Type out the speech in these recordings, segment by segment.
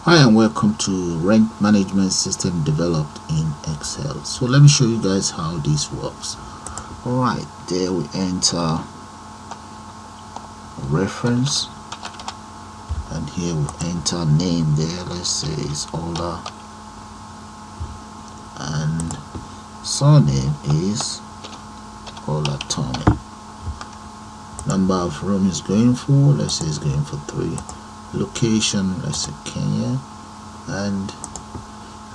Hi and welcome to Rent Management System developed in Excel. So let me show you guys how this works. Alright, there we enter reference and here we enter name there. Let's say it's Ola and surname is Ola Tommy. Number of room is going for, let's say it's going for 3. Location, let's say Kenya, and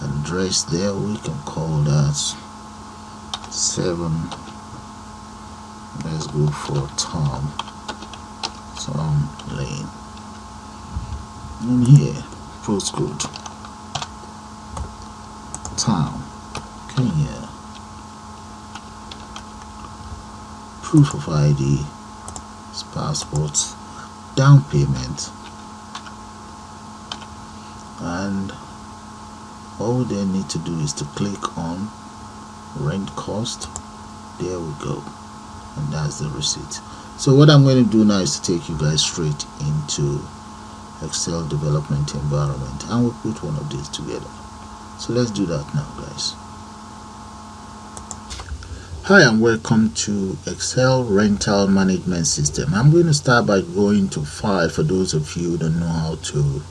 address there we can call that 7. Let's go for Tom Lane, and here postcode town Kenya, proof of ID is passport, down payment, and all they need to do is to click on rent cost. There we go, and that's the receipt. So what I'm going to do now is to take you guys straight into Excel development environment, and we'll put one of these together. So let's do that now, guys. Hi and welcome to Excel rental management system. I'm going to start by going to file. For those of you who don't know how to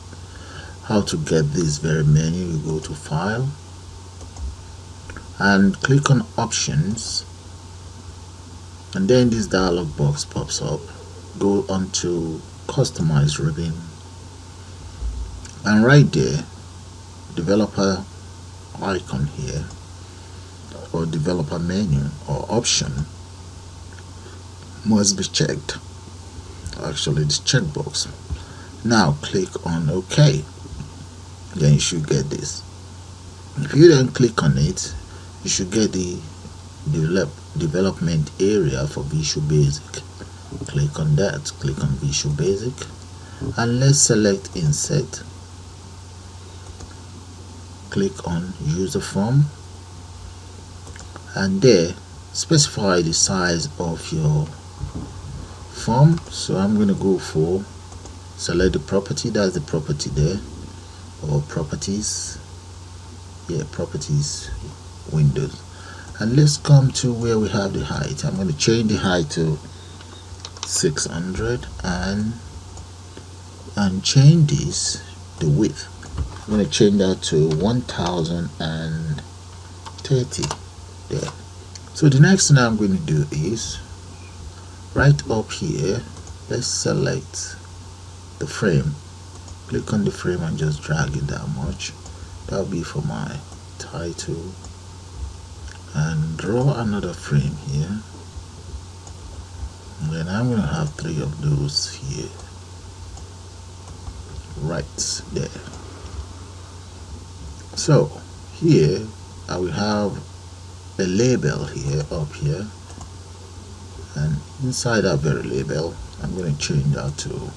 get this very menu, you go to file and click on options, and then this dialog box pops up. Go on to customize ribbon, and right there developer icon here, or developer menu or option must be checked. Actually, this checkbox. Now click on OK. Then you should get this. If you then click on it, you should get the development area for Visual Basic. Click on that. Click on Visual Basic, and let's select Insert. Click on User Form, and there specify the size of your form. So I'm going to go for select the property. That's the property there, or properties, properties windows, and let's come to where we have the height. I'm going to change the height to 600 and change this the width. I'm going to change that to 1030 there. So the next thing I'm going to do is right up here, let's select the frame. Click on the frame and just drag it that much. That'll be for my title, and draw another frame here, and then I'm going to have 3 of those here right there. So here I will have a label here up here, and inside that very label I'm going to change that to,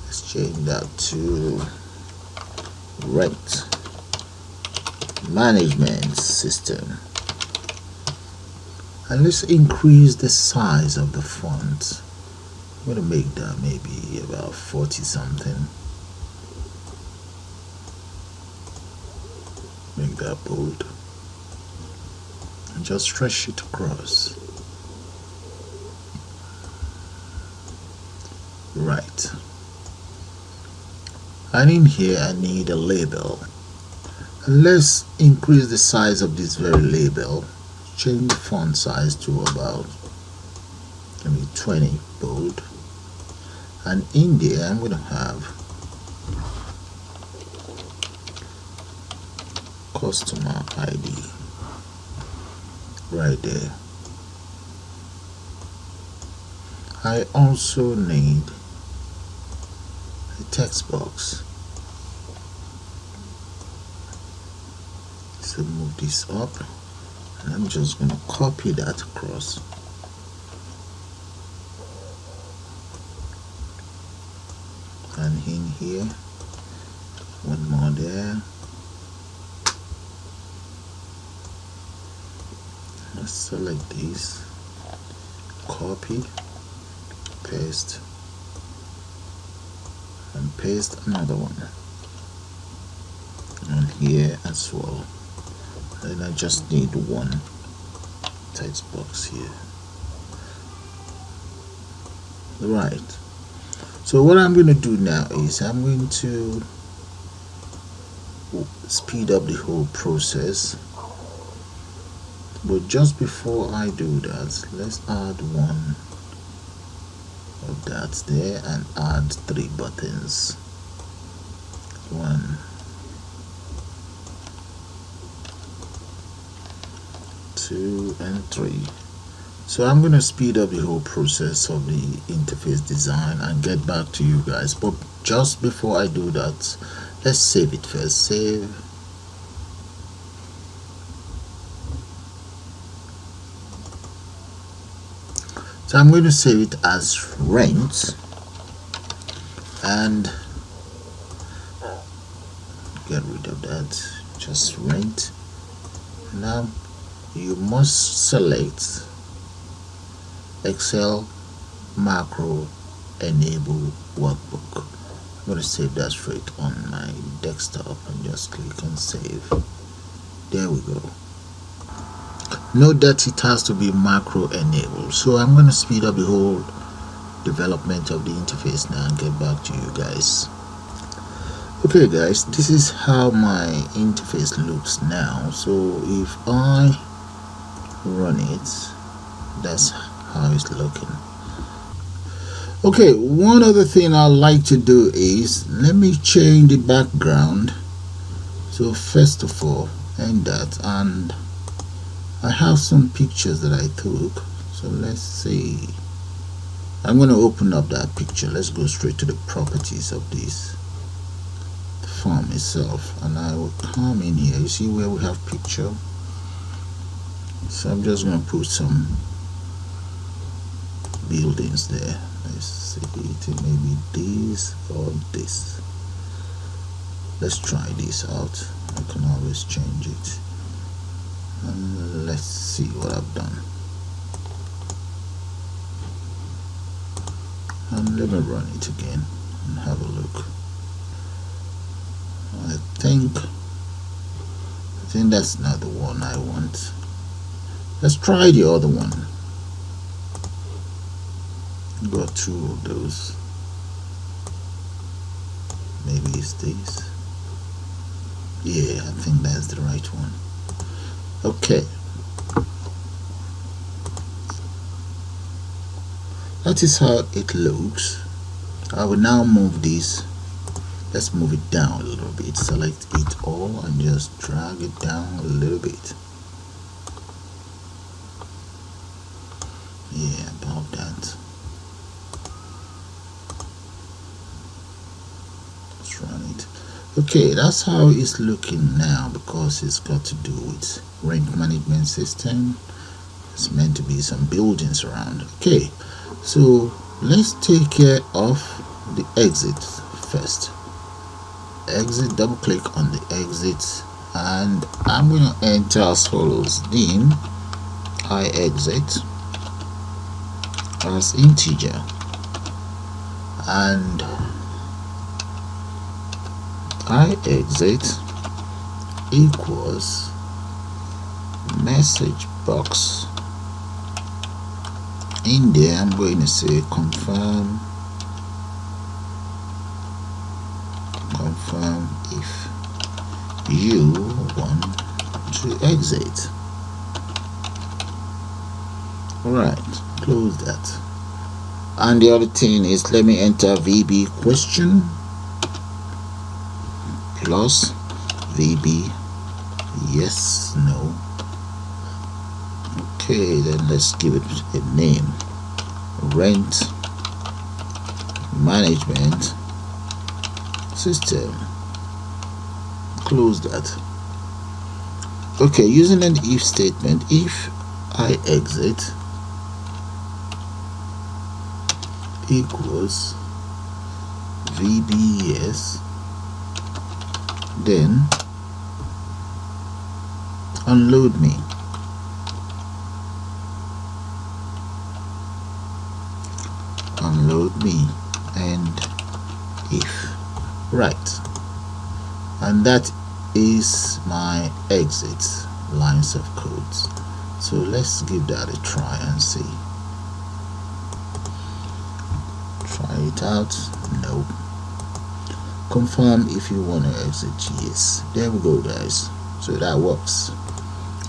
let's change that to Rent Management System, and let's increase the size of the font. I'm going to make that maybe about 40 something. Make that bold and just stretch it across. Right, and in here I need a label, and let's increase the size of this very label. Change the font size to about maybe 20 bold, and in there I'm going to have customer ID right there. I also need a text box, so move this up, and I'm just going to copy that across, and in here one more there. Let's select these, copy, paste, and paste another one. one here as well, and I just need one text box here. Right, so what I'm going to do now is I'm going to speed up the whole process, but just before I do that, let's add one of that there and add 3 buttons. 1, 2 and 3. So I'm going to speed up the whole process of the interface design and get back to you guys, but just before I do that, let's save it first. Save. So I'm going to save it as rent and get rid of that, just rent. Now you must select Excel macro enable workbook. I'm going to save that straight on my desktop and just click on save. There we go. Note that it has to be macro enabled. So I'm going to speed up the whole development of the interface now and get back to you guys. Okay guys, this is how my interface looks now. So if I run it, that's how it's looking. Okay, one other thing I like to do is let me change the background. So first of all, end that, and I have some pictures that I took. So let's see, I'm going to open up that picture. Let's go straight to the properties of this form itself, and I will come in here. You see where we have picture? So I'm just going to put some buildings there. Let's see it, maybe this or this. Let's try this out. I can always change it. And let's see what I've done. And let me run it again and have a look. I think that's not the one I want. Let's try the other one. Got 2 of those. Maybe it's this. Yeah, I think that's the right one. Okay, that is how it looks. I will now move this. Let's move it down a little bit. Select it all and just drag it down a little bit. Yeah, about that. Let's run it. Okay, that's how it's looking now, because it's got to do with rent management system. It's meant to be some buildings around. Okay, so let's take care of the exit first. Exit, double click on the exit, and I'm going to enter as follows: name I exit as integer, and I exit equals message box. In there I'm going to say confirm if you want to exit. Alright, close that. And the other thing is, let me enter VB question plus VB yes, no. Okay, then let's give it a name: rent management system. Close that. Okay, using an if statement, if I exit equals VB yes, then unload me. Unload me and if. Right, and that is my exit lines of codes. So let's give that a try and see. Try it out. No. Confirm if you want to exit. Yes. There we go, guys. So that works.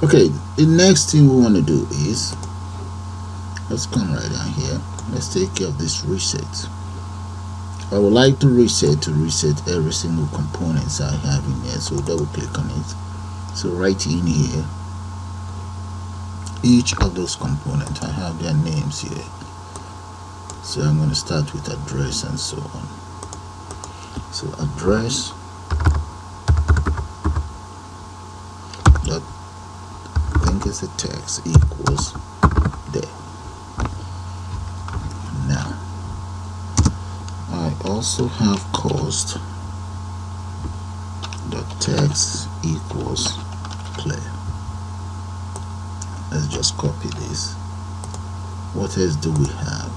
Okay, the next thing we want to do is, let's come right down here. Let's take care of this reset. I would like to reset every single components I have in here. So double click on it. So right in here, each of those components, I have their names here. So I'm going to start with address and so on. So address dot, I think it's a text, equals there. Now I also have cost dot text equals clear. Let's just copy this. What else do we have?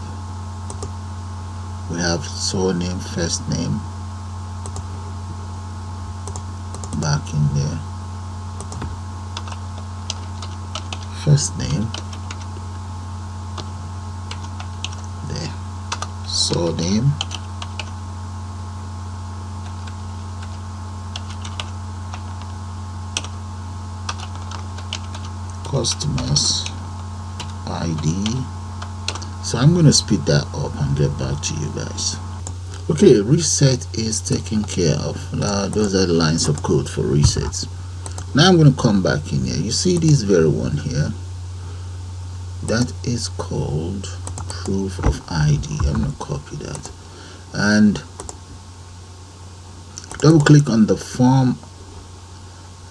We have surname, first name, back in there, first name, there, surname, customers ID. So I'm going to speed that up and get back to you guys. Okay, reset is taken care of. Those are the lines of code for resets. Now I'm going to come back in here. You see this very one here, that is called proof of ID. I'm going to copy that and double click on the form,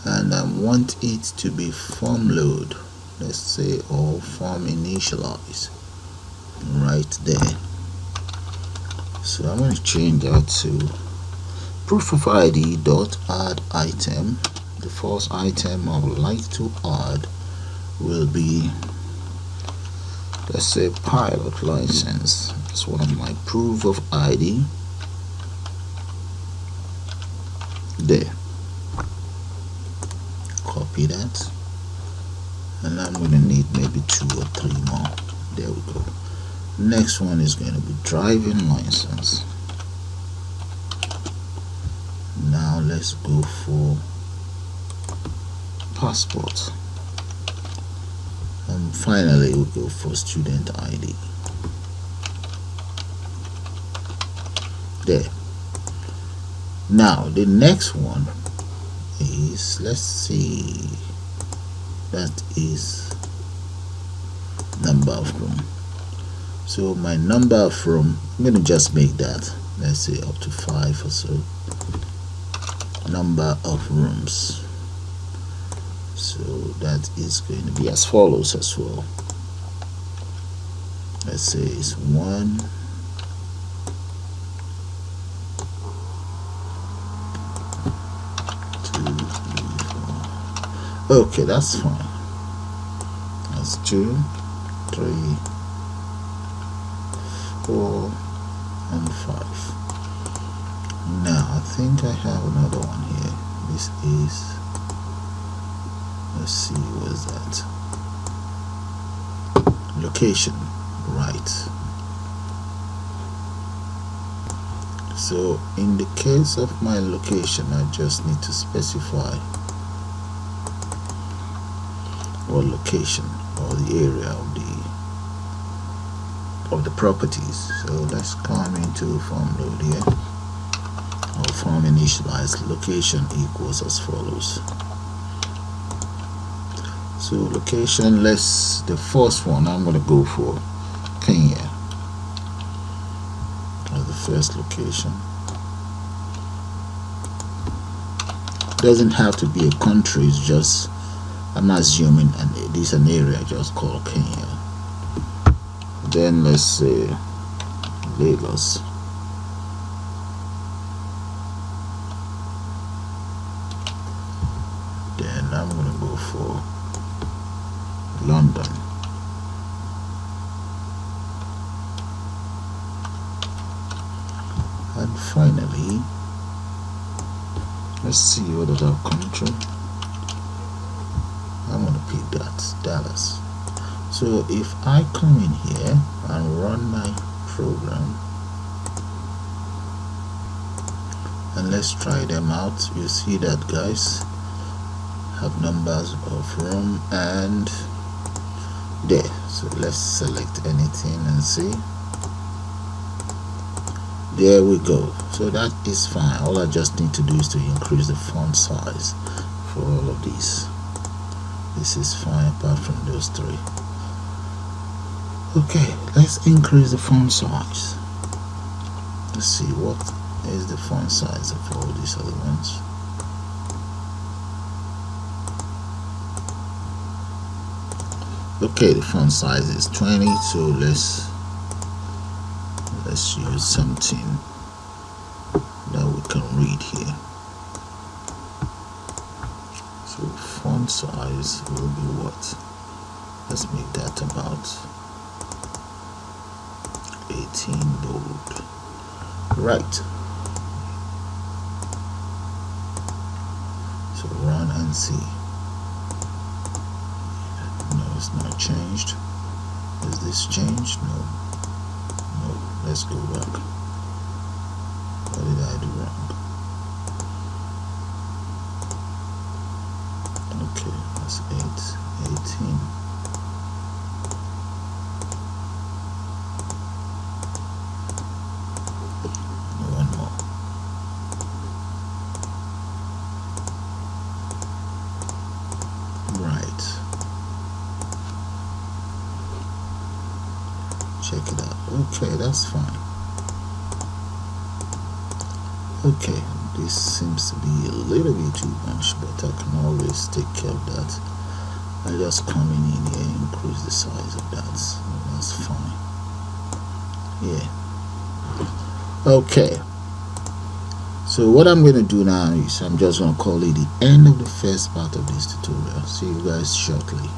and I want it to be form load, let's say, or form initialize right there. So I'm going to change that to proof of ID dot add item. The first item I would like to add will be, let's say, pilot license. That's one of my proof of ID. There. Copy that, and I'm going to need maybe 2 or 3 more. There we go. Next one is going to be driving license. Now let's go for passport, and finally we'll go for student ID. There. Now the next one is, let's see, that is number of room. So my number of room, I'm going to just make that, let's say, up to 5 or so. Number of rooms, so that is going to be as follows as well. Let's say it's 1, 2, 3, 4. Okay, that's fine. That's 2, 3, 4, and 5. Now I think I have another one here. This is, let's see, what is that? Location, right? So in the case of my location, I just need to specify what location or the area of the properties. So let's come into form load here, or form initialize. Location equals as follows. So location, the first one I'm going to go for Kenya as the first location. Doesn't have to be a country, it's just, I'm assuming it is an area just called Kenya. Then let's say Lagos. Then I'm going to go for London. And finally Let's see what did I come through. I'm gonna pick that Dallas. So if I come in here and run my program, and let's try them out, you see that guys have numbers of room and there. So let's select anything and see. There we go. So that is fine. All I just need to do is to increase the font size for all of these. This is fine apart from those three. Okay, let's increase the font size. Let's see what is the font size of all these other ones. Okay, the font size is 20, so let's use something that we can read here. So font size will be what? Let's make that about 18 bold. Right. So run and see. No, it's not changed. Is this changed? No. No. Let's go back. What did I do wrong? Okay, that's 18. One more. Right. Check it out. Okay, that's fine. Okay, this seems to be a little bit too much, but I can always take care of that. I just come in here and increase the size of that. So that's fine. Yeah. Okay. So what I'm going to do now is I'm just going to call it the end of the first part of this tutorial. See you guys shortly.